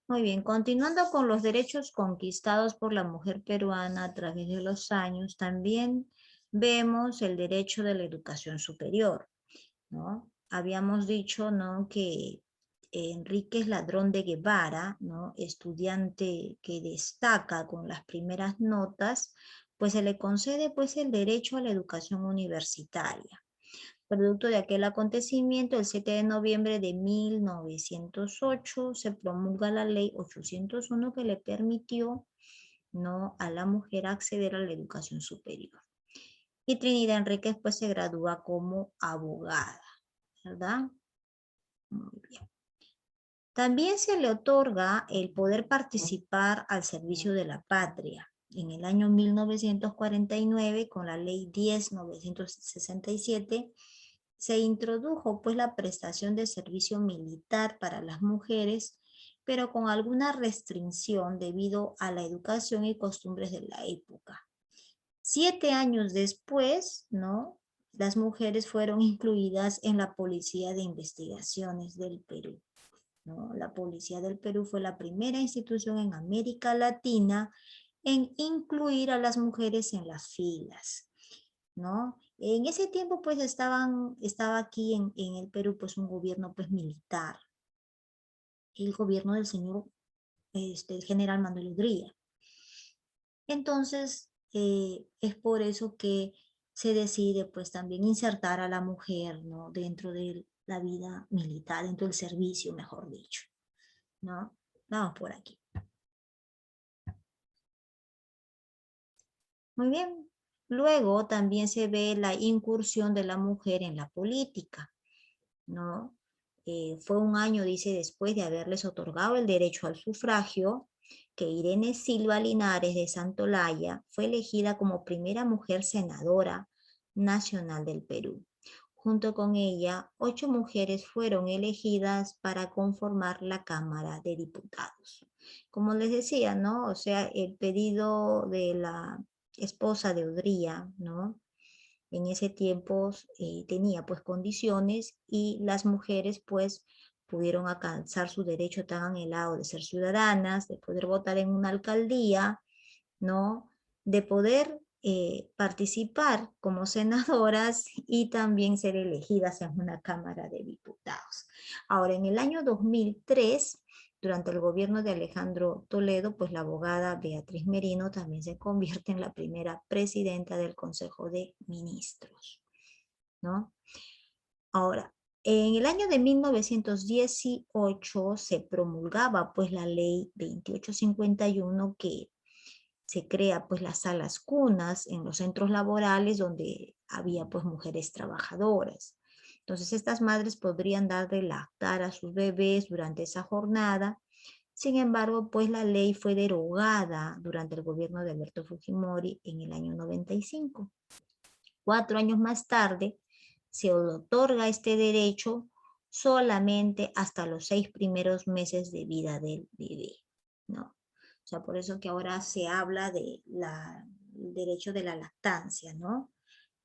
Muy bien, continuando con los derechos conquistados por la mujer peruana a través de los años, también vemos el derecho de la educación superior, ¿no? Habíamos dicho, ¿no?, que Enríquez Ladrón de Guevara, ¿no?, estudiante que destaca con las primeras notas, pues se le concede pues el derecho a la educación universitaria. Producto de aquel acontecimiento, el 7 de noviembre de 1908 se promulga la ley 801 que le permitió, ¿no?, a la mujer acceder a la educación superior. Y Trinidad Enríquez pues se gradúa como abogada, ¿verdad? Muy bien. También se le otorga el poder participar al servicio de la patria. En el año 1949, con la ley 10.967, se introdujo pues la prestación de servicio militar para las mujeres, pero con alguna restricción debido a la educación y costumbres de la época. 7 años después, ¿no?, las mujeres fueron incluidas en la Policía de Investigaciones del Perú, ¿no? La Policía del Perú fue la primera institución en América Latina en incluir a las mujeres en las filas, ¿no? En ese tiempo pues estaba aquí en el Perú pues un gobierno pues militar, el gobierno del señor el general Manuel Ugría. Entonces es por eso que se decide pues también insertar a la mujer, ¿no?, dentro de la vida militar, dentro del servicio, mejor dicho, ¿no? Vamos por aquí. Muy bien. Luego también se ve la incursión de la mujer en la política, ¿no? Fue un año, dice, después de haberles otorgado el derecho al sufragio, que Irene Silva Linares de Santolaya fue elegida como primera mujer senadora nacional del Perú. Junto con ella, 8 mujeres fueron elegidas para conformar la Cámara de Diputados. Como les decía, ¿no? O sea, el pedido de la esposa de Odría, ¿no?, en ese tiempo tenía pues condiciones y las mujeres pues pudieron alcanzar su derecho tan anhelado de ser ciudadanas, de poder votar en una alcaldía, ¿no?, de poder participar como senadoras y también ser elegidas en una Cámara de Diputados. Ahora, en el año 2003, durante el gobierno de Alejandro Toledo, pues la abogada Beatriz Merino también se convierte en la primera presidenta del Consejo de Ministros, ¿no? Ahora, en el año de 1918 se promulgaba pues la ley 2851 que se crea pues las salas cunas en los centros laborales donde había pues mujeres trabajadoras. Entonces estas madres podrían dar de lactar a sus bebés durante esa jornada. Sin embargo, pues la ley fue derogada durante el gobierno de Alberto Fujimori en el año 95. 4 años más tarde, se otorga este derecho solamente hasta los 6 primeros meses de vida del bebé, ¿no? O sea, por eso que ahora se habla de el derecho de la lactancia, ¿no?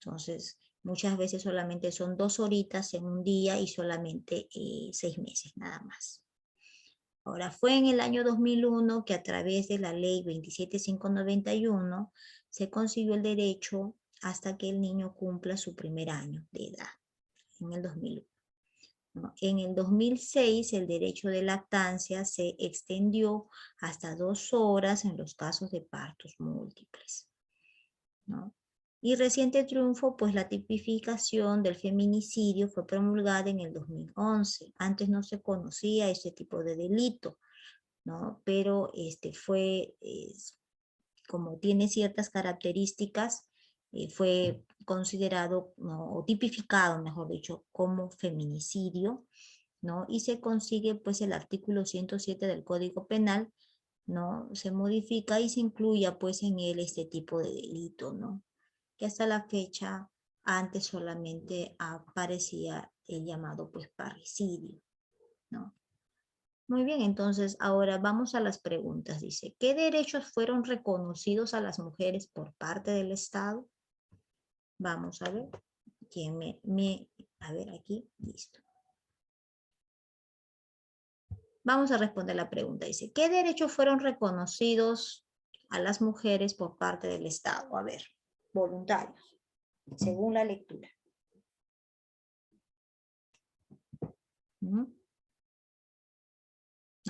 Entonces, muchas veces solamente son 2 horitas en un día y solamente 6 meses, nada más. Ahora, fue en el año 2001 que a través de la ley 27591 se consiguió el derecho hasta que el niño cumpla su primer año de edad, en el 2001. ¿No? En el 2006 el derecho de lactancia se extendió hasta 2 horas en los casos de partos múltiples, ¿no? Y reciente triunfo, pues la tipificación del feminicidio fue promulgada en el 2011. Antes no se conocía este tipo de delito, ¿no? Pero como tiene ciertas características, fue considerado, ¿no?, o tipificado, mejor dicho, como feminicidio, ¿no? Y se consigue pues el artículo 107 del Código Penal, ¿no? Se modifica y se incluye pues en él este tipo de delito, ¿no? Que hasta la fecha antes solamente aparecía el llamado pues parricidio, ¿no? Muy bien, entonces ahora vamos a las preguntas. Dice, ¿qué derechos fueron reconocidos a las mujeres por parte del Estado? Vamos a ver. A ver aquí, listo. Vamos a responder la pregunta. Dice, ¿qué derechos fueron reconocidos a las mujeres por parte del Estado? A ver, voluntarios, según la lectura. ¿Mm?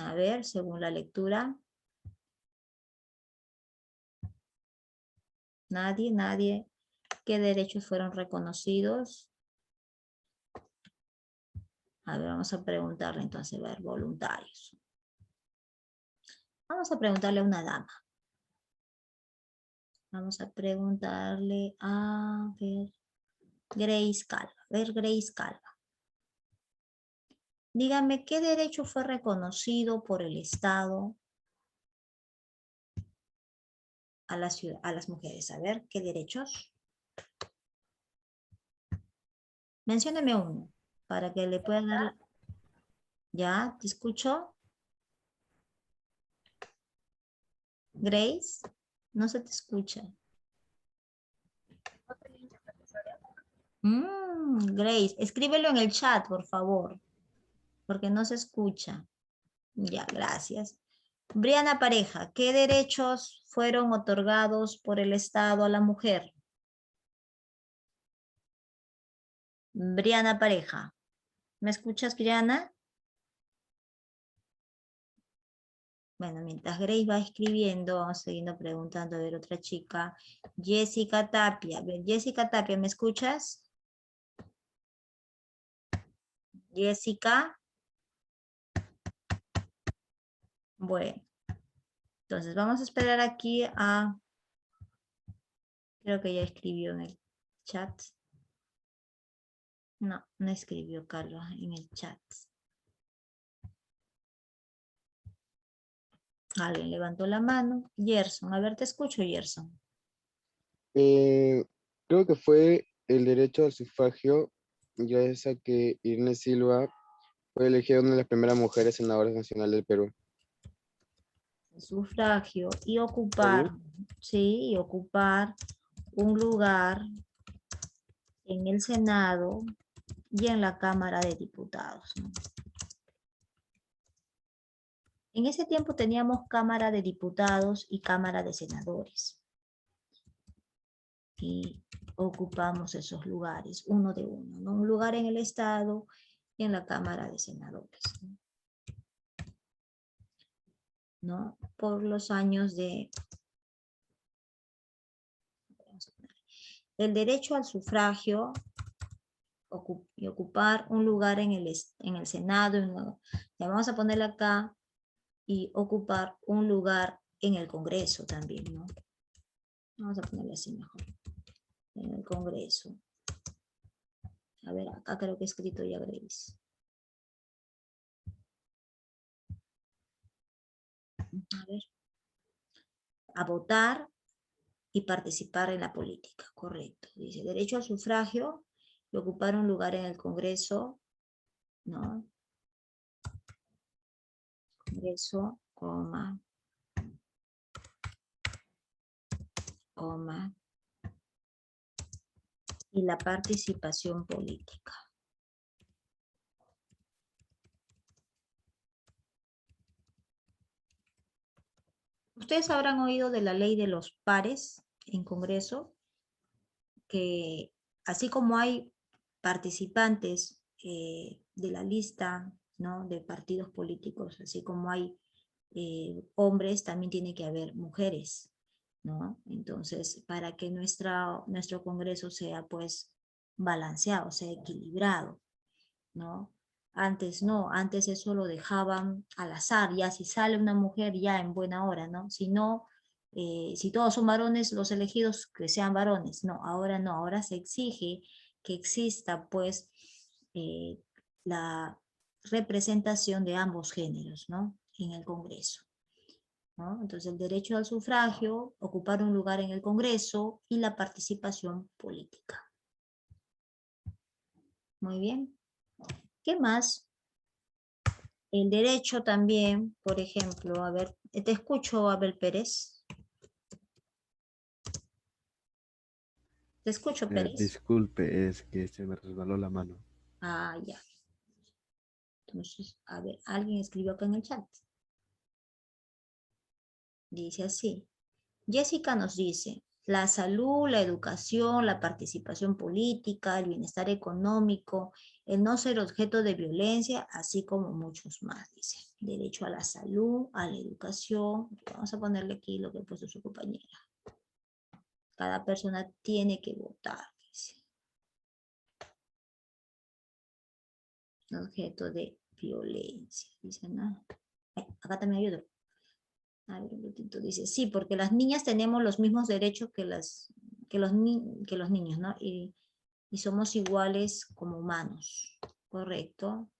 A ver, según la lectura. Nadie. ¿Qué derechos fueron reconocidos? A ver, vamos a preguntarle entonces, a ver, voluntarios. Vamos a preguntarle a una dama. Vamos a preguntarle a ver, Grace Calva. A ver, Grace Calva. Dígame, ¿qué derecho fue reconocido por el Estado a las mujeres? A ver, ¿qué derechos? Mencióneme uno, para que le pueda dar... ¿Ya? ¿Te escucho? Grace, no se te escucha. Grace, escríbelo en el chat, por favor, porque no se escucha. Ya, gracias. Briana Pareja, ¿qué derechos fueron otorgados por el Estado a la mujer? Briana Pareja. ¿Me escuchas, Briana? Bueno, mientras Grace va escribiendo, vamos siguiendo preguntando. A ver, otra chica. Jessica Tapia. A ver, Jessica Tapia, ¿me escuchas? Jessica. Bueno, entonces vamos a esperar aquí a... Creo que ya escribió en el chat. No, no escribió Carlos en el chat. Alguien levantó la mano. Gerson, a ver, te escucho, Gerson. Creo que fue el derecho al sufragio, gracias a que Irene Silva fue elegida una de las primeras mujeres senadoras nacionales del Perú. El sufragio y ¿Está bien? ocupar, sí, y ocupar un lugar en el Senado y en la Cámara de Diputados, ¿no? En ese tiempo teníamos Cámara de Diputados y Cámara de Senadores. Y ocupamos esos lugares, uno de uno, ¿no? Un lugar en el Estado y en la Cámara de Senadores, ¿no? Por los años de... El derecho al sufragio y ocupar un lugar en el Senado, ya vamos a ponerle acá, y ocupar un lugar en el Congreso también, ¿no? Vamos a ponerle así mejor, en el Congreso. A ver, acá creo que he escrito ya Grace. A ver, a votar y participar en la política, correcto. Dice, derecho al sufragio y ocupar un lugar en el Congreso, ¿no? Congreso, coma, y la participación política. Ustedes habrán oído de la ley de los pares en Congreso, que así como hay participantes de la lista, ¿no?, de partidos políticos, así como hay hombres, también tiene que haber mujeres, ¿no? Entonces, para que nuestro Congreso sea, pues, balanceado, sea equilibrado, ¿no? Antes no, antes eso lo dejaban al azar, ya si sale una mujer ya en buena hora, ¿no? Si no, si todos son varones, los elegidos que sean varones, no, ahora se exige que exista, pues, la representación de ambos géneros, ¿no?, en el Congreso, ¿no? Entonces el derecho al sufragio, ocupar un lugar en el Congreso y la participación política. Muy bien. ¿Qué más? El derecho también, por ejemplo, a ver, te escucho, Abel Pérez. Te escucho, Pérez. Disculpe, es que se me resbaló la mano. Ah, ya. Entonces, a ver, alguien escribió acá en el chat. Dice así. Jessica nos dice, la salud, la educación, la participación política, el bienestar económico, el no ser objeto de violencia, así como muchos más, dice. Derecho a la salud, a la educación. Vamos a ponerle aquí lo que ha puesto su compañera. Cada persona tiene que votar, dice. Objeto de violencia, dice, ¿no? Ay, acá también hay otro. A ver, un ratito, dice, sí, porque las niñas tenemos los mismos derechos que los niños, ¿no? Y somos iguales como humanos, ¿correcto?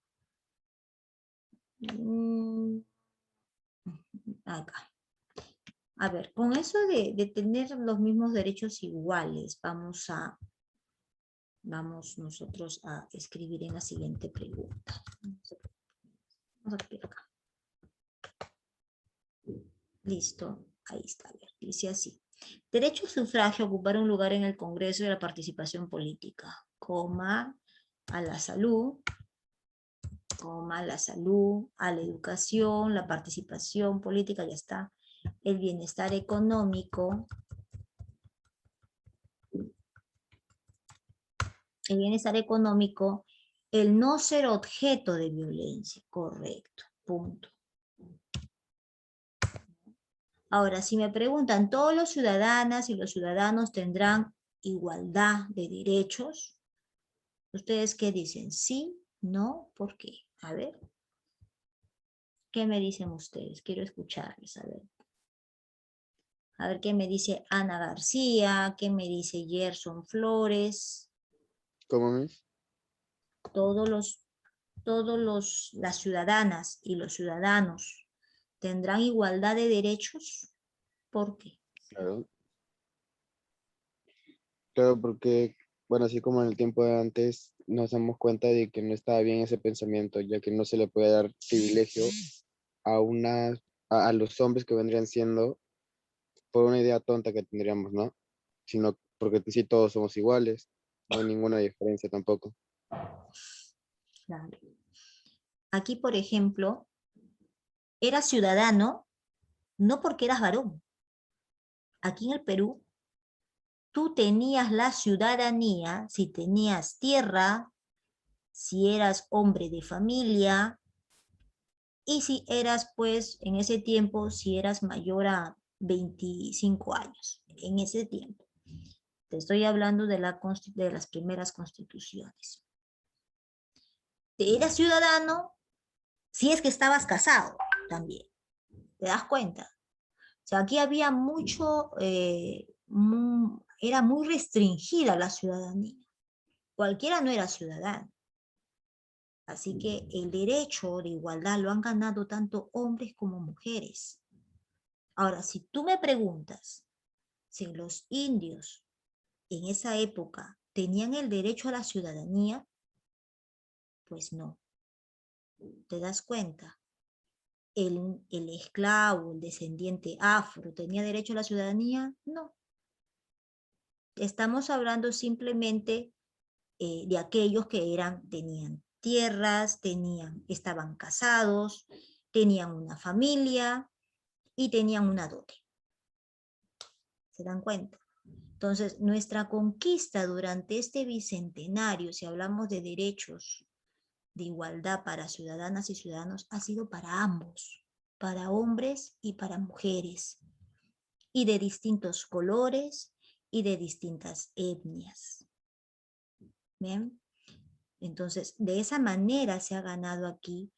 Acá. A ver, con eso de tener los mismos derechos iguales, vamos nosotros a escribir en la siguiente pregunta. Vamos a escribir acá. Listo, ahí está, a ver, dice así. Derecho al sufragio, ocupar un lugar en el Congreso y la participación política, coma, a la salud, coma, la salud, a la educación, la participación política, ya está, el bienestar económico, el no ser objeto de violencia, correcto, punto. Ahora, si me preguntan, ¿todos los ciudadanas y los ciudadanos tendrán igualdad de derechos? ¿Ustedes qué dicen? ¿Sí? ¿No? ¿Por qué? A ver. ¿Qué me dicen ustedes? Quiero escucharles, a ver. A ver qué me dice Ana García, qué me dice Gerson Flores. ¿Cómo es? Las ciudadanas y los ciudadanos tendrán igualdad de derechos. ¿Por qué? Claro. Claro, porque, bueno, así como en el tiempo de antes, nos damos cuenta de que no estaba bien ese pensamiento, ya que no se le puede dar privilegio a a los hombres que vendrían siendo por una idea tonta que tendríamos, ¿no? Sino porque sí todos somos iguales, no hay ninguna diferencia tampoco. Claro. Aquí, por ejemplo, eras ciudadano no porque eras varón. Aquí en el Perú, tú tenías la ciudadanía si tenías tierra, si eras hombre de familia y si eras, pues, en ese tiempo, si eras mayor a 25 años, en ese tiempo. Te estoy hablando de las primeras constituciones. Te eras ciudadano si es que estabas casado también. ¿Te das cuenta? O sea, aquí había era muy restringida la ciudadanía. Cualquiera no era ciudadano. Así que el derecho de igualdad lo han ganado tanto hombres como mujeres. Ahora, si tú me preguntas si los indios en esa época tenían el derecho a la ciudadanía, pues no. ¿Te das cuenta? El esclavo, el descendiente afro, ¿tenía derecho a la ciudadanía? No. Estamos hablando simplemente de aquellos que tenían tierras, estaban casados, tenían una familia y tenían una dote. ¿Se dan cuenta? Entonces, nuestra conquista durante este bicentenario, si hablamos de derechos de igualdad para ciudadanas y ciudadanos, ha sido para ambos, para hombres y para mujeres, y de distintos colores y de distintas etnias. ¿Bien? Entonces, de esa manera se ha ganado aquí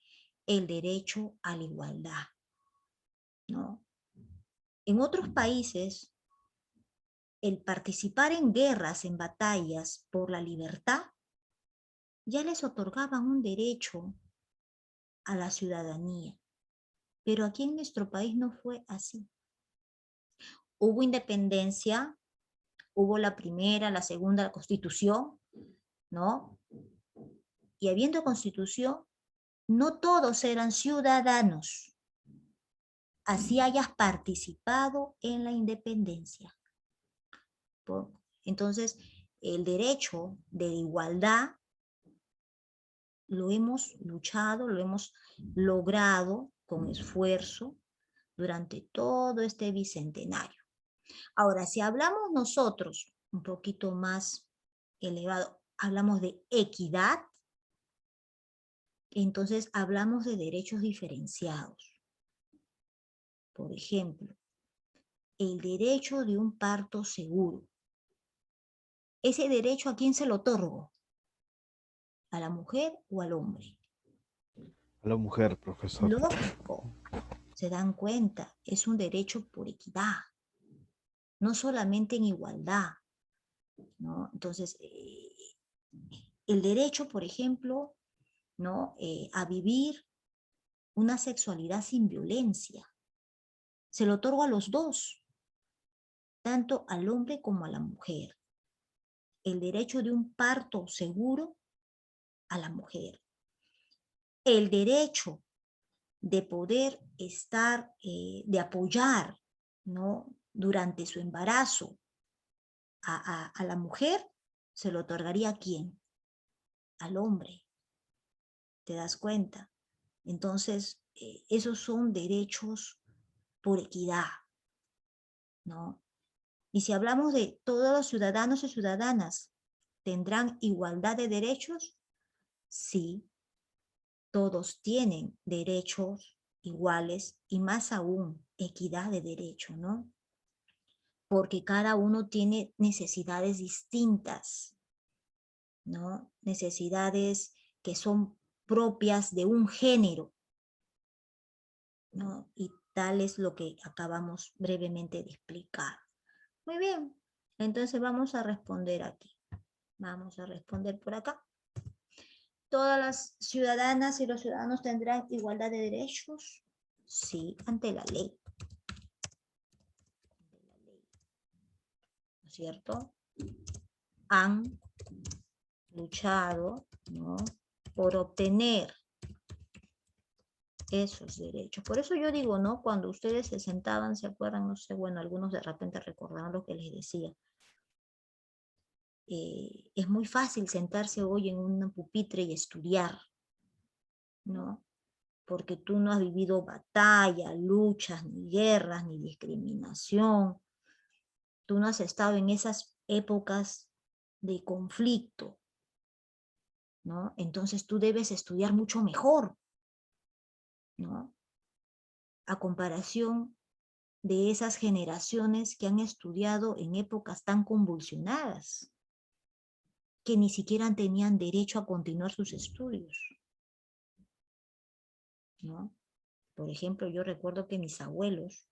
el derecho a la igualdad, ¿no? En otros países, el participar en guerras, en batallas por la libertad, ya les otorgaban un derecho a la ciudadanía. Pero aquí en nuestro país no fue así. Hubo independencia, hubo la primera, la segunda constitución, ¿no? Y habiendo constitución, no todos eran ciudadanos. Así hayas participado en la independencia. Entonces, el derecho de igualdad lo hemos luchado, lo hemos logrado con esfuerzo durante todo este bicentenario. Ahora, si hablamos nosotros un poquito más elevado, hablamos de equidad, entonces hablamos de derechos diferenciados. Por ejemplo, el derecho de un parto seguro. ¿Ese derecho a quién se lo otorgo? ¿A la mujer o al hombre? A la mujer, profesor. Lógico, se dan cuenta, es un derecho por equidad, no solamente en igualdad, ¿no? Entonces, el derecho, por ejemplo, ¿no? A vivir una sexualidad sin violencia, se lo otorgo a los dos, tanto al hombre como a la mujer. El derecho de un parto seguro a la mujer. El derecho de poder estar, de apoyar, ¿no? Durante su embarazo a la mujer, se lo otorgaría ¿a quién? Al hombre. ¿Te das cuenta? Entonces, esos son derechos por equidad, ¿no? Y si hablamos de todos los ciudadanos y ciudadanas, ¿tendrán igualdad de derechos? Sí, todos tienen derechos iguales y más aún equidad de derecho, ¿no? Porque cada uno tiene necesidades distintas, ¿no? Necesidades que son propias de un género, ¿no? Y tal es lo que acabamos brevemente de explicar. Muy bien, entonces vamos a responder aquí. Vamos a responder por acá. ¿Todas las ciudadanas y los ciudadanos tendrán igualdad de derechos? Sí, ante la ley. ¿No es cierto? Han luchado, ¿no? Por obtener esos derechos. Por eso yo digo, ¿no? Cuando ustedes se sentaban, ¿se acuerdan? No sé, bueno, algunos de repente recordaban lo que les decía. Es muy fácil sentarse hoy en un pupitre y estudiar, ¿no? Porque tú no has vivido batalla, luchas, ni guerras, ni discriminación. Tú no has estado en esas épocas de conflicto, ¿no? Entonces tú debes estudiar mucho mejor, ¿no? A comparación de esas generaciones que han estudiado en épocas tan convulsionadas, que ni siquiera tenían derecho a continuar sus estudios, ¿no? Por ejemplo, yo recuerdo que mis abuelos,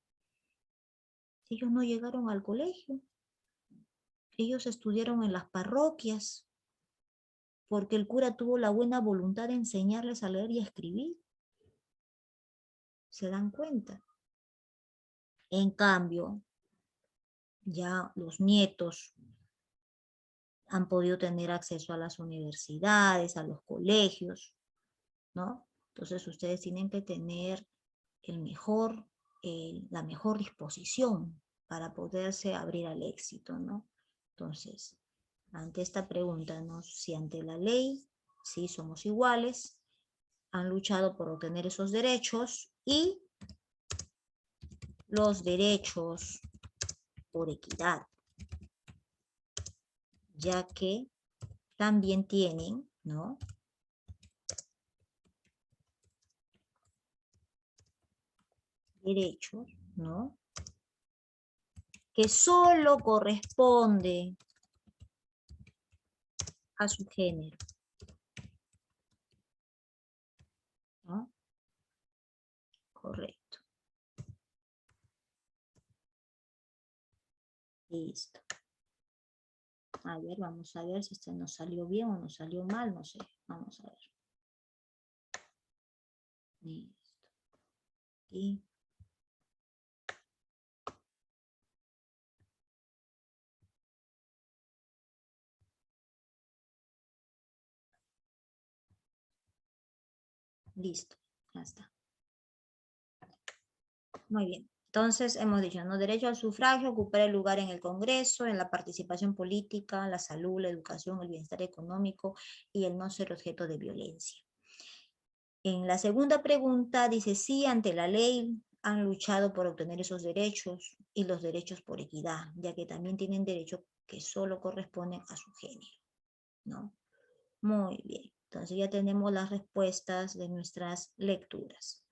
ellos no llegaron al colegio, ellos estudiaron en las parroquias, porque el cura tuvo la buena voluntad de enseñarles a leer y a escribir. ¿Se dan cuenta? En cambio, ya los nietos han podido tener acceso a las universidades, a los colegios, ¿no? Entonces ustedes tienen que tener la mejor disposición para poderse abrir al éxito, ¿no? Entonces, ante esta pregunta, ¿no? Si ante la ley, sí somos iguales, han luchado por obtener esos derechos y los derechos por equidad, ya que también tienen, ¿no? Derechos, ¿no? Que solo corresponde a su género, ¿no? Correcto. Listo. A ver, vamos a ver si este nos salió bien o nos salió mal, no sé. Vamos a ver. Listo. Aquí. Listo, ya está. Muy bien. Entonces hemos dicho, ¿no? Derecho al sufragio, ocupar el lugar en el Congreso, en la participación política, la salud, la educación, el bienestar económico y el no ser objeto de violencia. En la segunda pregunta dice, sí, ante la ley han luchado por obtener esos derechos y los derechos por equidad, ya que también tienen derechos que solo corresponden a su género, ¿no? Muy bien, entonces ya tenemos las respuestas de nuestras lecturas.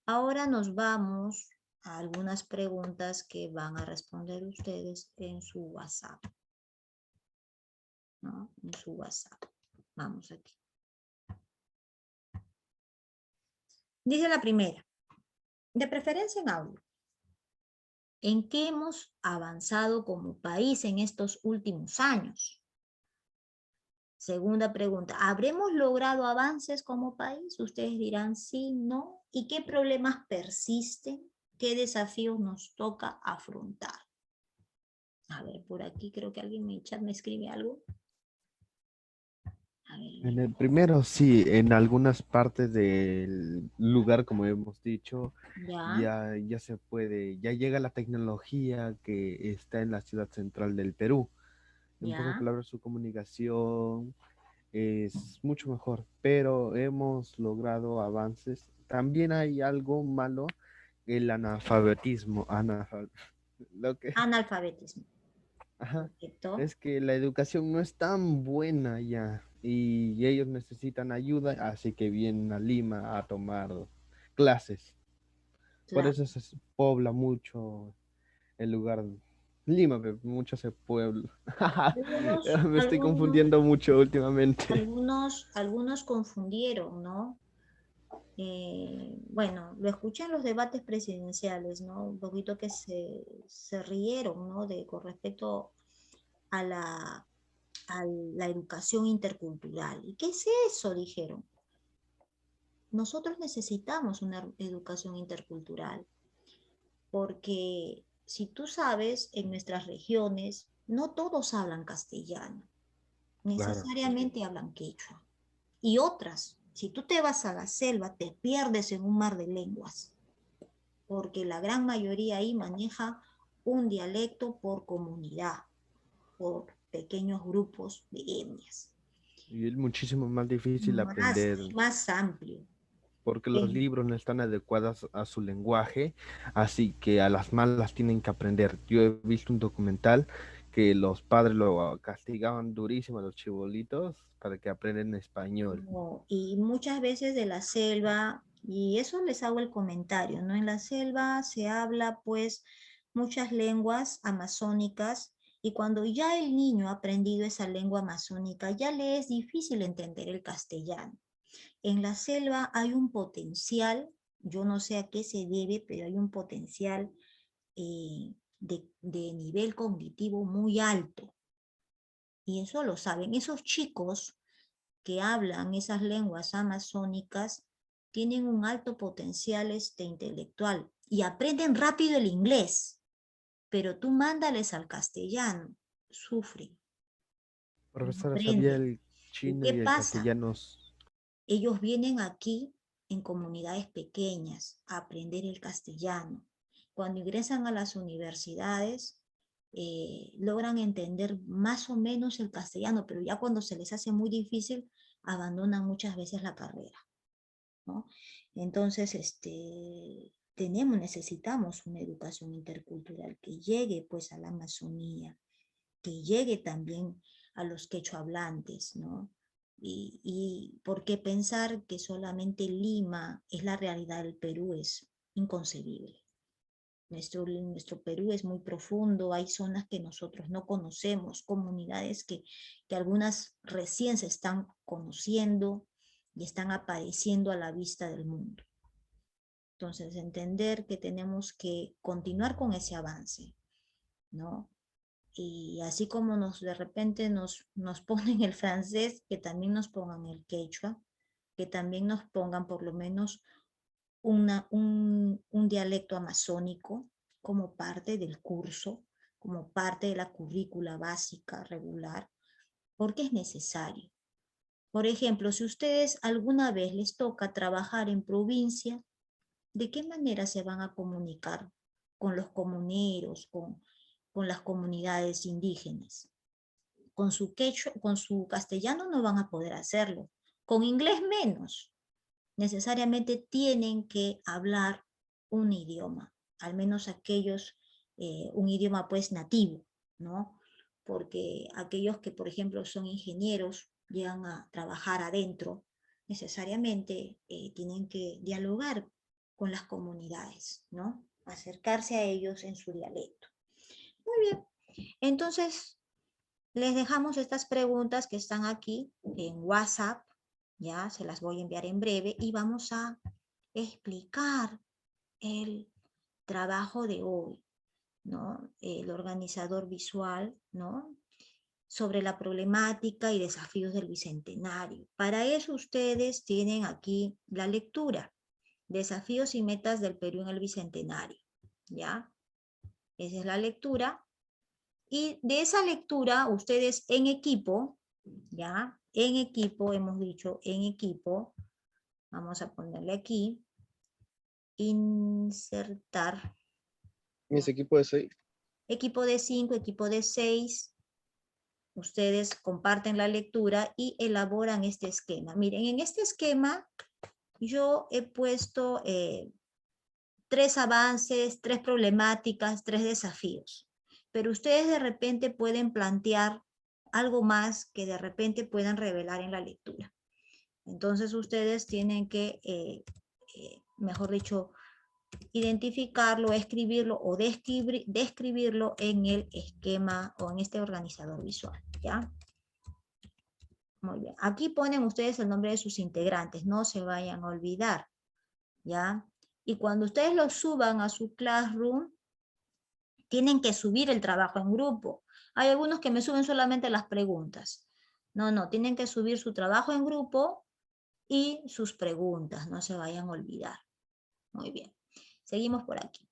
Ahora nos vamos a algunas preguntas que van a responder ustedes en su WhatsApp, ¿no? En su WhatsApp. Vamos aquí. Dice la primera, de preferencia en audio. ¿En qué hemos avanzado como país en estos últimos años? Segunda pregunta, ¿habremos logrado avances como país? Ustedes dirán sí, no. ¿Y qué problemas persisten? ¿Qué desafíos nos toca afrontar? A ver, por aquí creo que alguien en el chat me escribe algo. A ver, En el primero, sí, en algunas partes del lugar, como hemos dicho, ya, ya se puede, ya llega la tecnología que está en la ciudad central del Perú. En pocas ya. palabras, su comunicación es mucho mejor, pero hemos logrado avances. También hay algo malo, el analfabetismo. Lo que, Analfabetismo. ajá, Perfecto. es que la educación no es tan buena ya y ellos necesitan ayuda, así que vienen a Lima a tomar clases. Por Claro. eso se pobla mucho el lugar. Lima, mucho ese pueblo. Me estoy Algunos, confundiendo mucho últimamente. algunos confundieron, ¿no? Bueno, lo escuché en los debates presidenciales, ¿no? Un poquito que se rieron, ¿no? Con respecto a a la educación intercultural. ¿Y qué es eso? Dijeron. Nosotros necesitamos una educación intercultural, porque si tú sabes, en nuestras regiones no todos hablan castellano, Claro. necesariamente hablan quechua. Y otras, si tú te vas a la selva, te pierdes en un mar de lenguas, porque la gran mayoría ahí maneja un dialecto por comunidad, por pequeños grupos de etnias. Y es muchísimo más difícil Más, aprender más amplio. porque los Eh, libros no están adecuados a su lenguaje, así que a las malas tienen que aprender. Yo he visto un documental que los padres lo castigaban durísimo a los chibolitos para que aprendan español. No, y muchas veces de la selva, y eso les hago el comentario, ¿no? En la selva se habla pues muchas lenguas amazónicas y cuando ya el niño ha aprendido esa lengua amazónica, ya le es difícil entender el castellano. En la selva hay un potencial, yo no sé a qué se debe, pero hay un potencial de nivel cognitivo muy alto. Y eso lo saben. Esos chicos que hablan esas lenguas amazónicas tienen un alto potencial intelectual y aprenden rápido el inglés, pero tú mándales al castellano, sufren, no Profesora, ¿sabía aprenden. el ¿Y chino qué y el pasa? castellano? Ellos vienen aquí en comunidades pequeñas a aprender el castellano. Cuando ingresan a las universidades, logran entender más o menos el castellano, pero ya cuando se les hace muy difícil, abandonan muchas veces la carrera, ¿no? Entonces, necesitamos una educación intercultural que llegue pues a la Amazonía, que llegue también a los quechohablantes, ¿no? Y por qué pensar que solamente Lima es la realidad del Perú es inconcebible. Nuestro Perú es muy profundo, hay zonas que nosotros no conocemos, comunidades que algunas recién se están conociendo y están apareciendo a la vista del mundo. Entonces, entender que tenemos que continuar con ese avance, ¿no? Y así como de repente nos ponen el francés, que también nos pongan el quechua, que también nos pongan por lo menos un dialecto amazónico como parte del curso, como parte de la currícula básica regular, porque es necesario. Por ejemplo, si ustedes alguna vez les toca trabajar en provincia, ¿de qué manera se van a comunicar con los comuneros, con las comunidades indígenas? Con su quechua, con su castellano no van a poder hacerlo, con inglés menos. necesariamente tienen que hablar un idioma, al menos aquellos, un idioma pues nativo, ¿no? Porque aquellos que, por ejemplo, son ingenieros, llegan a trabajar adentro, necesariamente tienen que dialogar con las comunidades, ¿no? Acercarse a ellos en su dialecto. Muy bien, entonces les dejamos estas preguntas que están aquí en WhatsApp, ya se las voy a enviar en breve y vamos a explicar el trabajo de hoy, ¿no? El organizador visual, ¿no? Sobre la problemática y desafíos del Bicentenario. Para eso ustedes tienen aquí la lectura, desafíos y metas del Perú en el Bicentenario, ¿ya? Esa es la lectura. Y de esa lectura, ustedes en equipo, ¿ya? En equipo, hemos dicho en equipo, vamos a ponerle aquí, insertar, Mis equipos de 6. equipo de 5, equipo de 6, ustedes comparten la lectura y elaboran este esquema. Miren, en este esquema yo he puesto 3 avances, 3 problemáticas, 3 desafíos. Pero ustedes de repente pueden plantear algo más que de repente puedan revelar en la lectura. Entonces ustedes tienen que, mejor dicho, identificarlo, escribirlo o describirlo en el esquema o en este organizador visual, ¿ya? Muy bien. Aquí ponen ustedes el nombre de sus integrantes, no se vayan a olvidar, ¿ya? Y cuando ustedes lo suban a su Classroom, tienen que subir el trabajo en grupo. Hay algunos que me suben solamente las preguntas. No, tienen que subir su trabajo en grupo y sus preguntas, no se vayan a olvidar. Muy bien. Seguimos por aquí.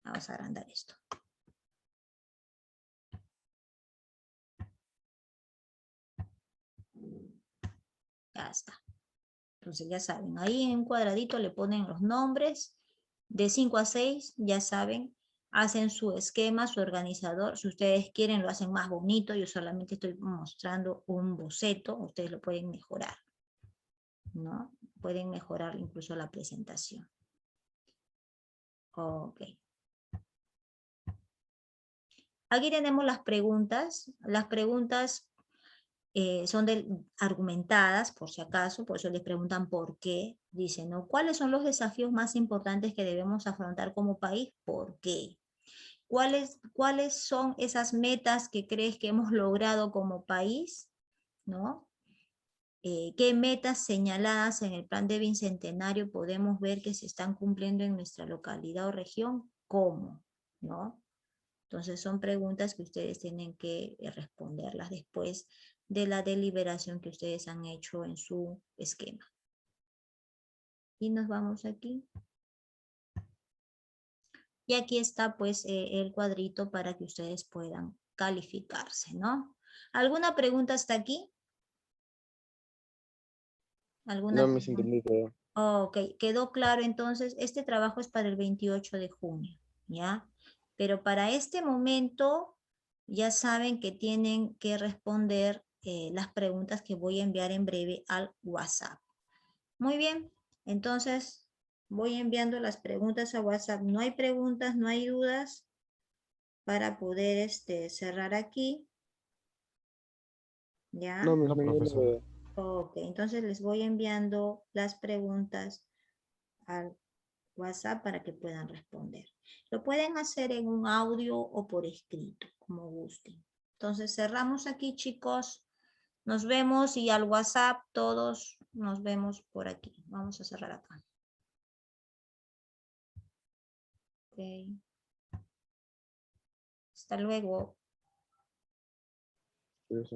Vamos a agrandar esto. Ya está. Entonces ya saben, ahí en un cuadradito le ponen los nombres de 5 a 6, ya saben, hacen su esquema, su organizador. Si ustedes quieren lo hacen más bonito, yo solamente estoy mostrando un boceto, ustedes lo pueden mejorar, ¿no? Pueden mejorar incluso la presentación. Ok. Aquí tenemos las preguntas. Las preguntas son argumentadas, por si acaso, por eso les preguntan por qué. Dicen, ¿no? ¿Cuáles son los desafíos más importantes que debemos afrontar como país? ¿Por qué? ¿Cuáles son esas metas que crees que hemos logrado como país? ¿No? ¿Qué metas señaladas en el plan de bicentenario podemos ver que se están cumpliendo en nuestra localidad o región? ¿Cómo? ¿No? Entonces son preguntas que ustedes tienen que responderlas después de la deliberación que ustedes han hecho en su esquema. Y nos vamos aquí. Y aquí está pues el cuadrito para que ustedes puedan calificarse, ¿no? ¿Alguna pregunta hasta aquí? ¿Alguna No me pregunta? entendí todo. Ok, quedó claro entonces, este trabajo es para el 28 de junio, ¿ya? Pero para este momento ya saben que tienen que responder las preguntas que voy a enviar en breve al WhatsApp. Muy bien, entonces voy enviando las preguntas a WhatsApp. No hay preguntas, no hay dudas para poder cerrar aquí, ¿ya? No, No, profesor. Ok, entonces les voy enviando las preguntas al WhatsApp para que puedan responder. Lo pueden hacer en un audio o por escrito, como gusten. Entonces cerramos aquí, chicos. Nos vemos y al WhatsApp todos nos vemos por aquí. Vamos a cerrar acá. Okay. Hasta luego. Sí, sí.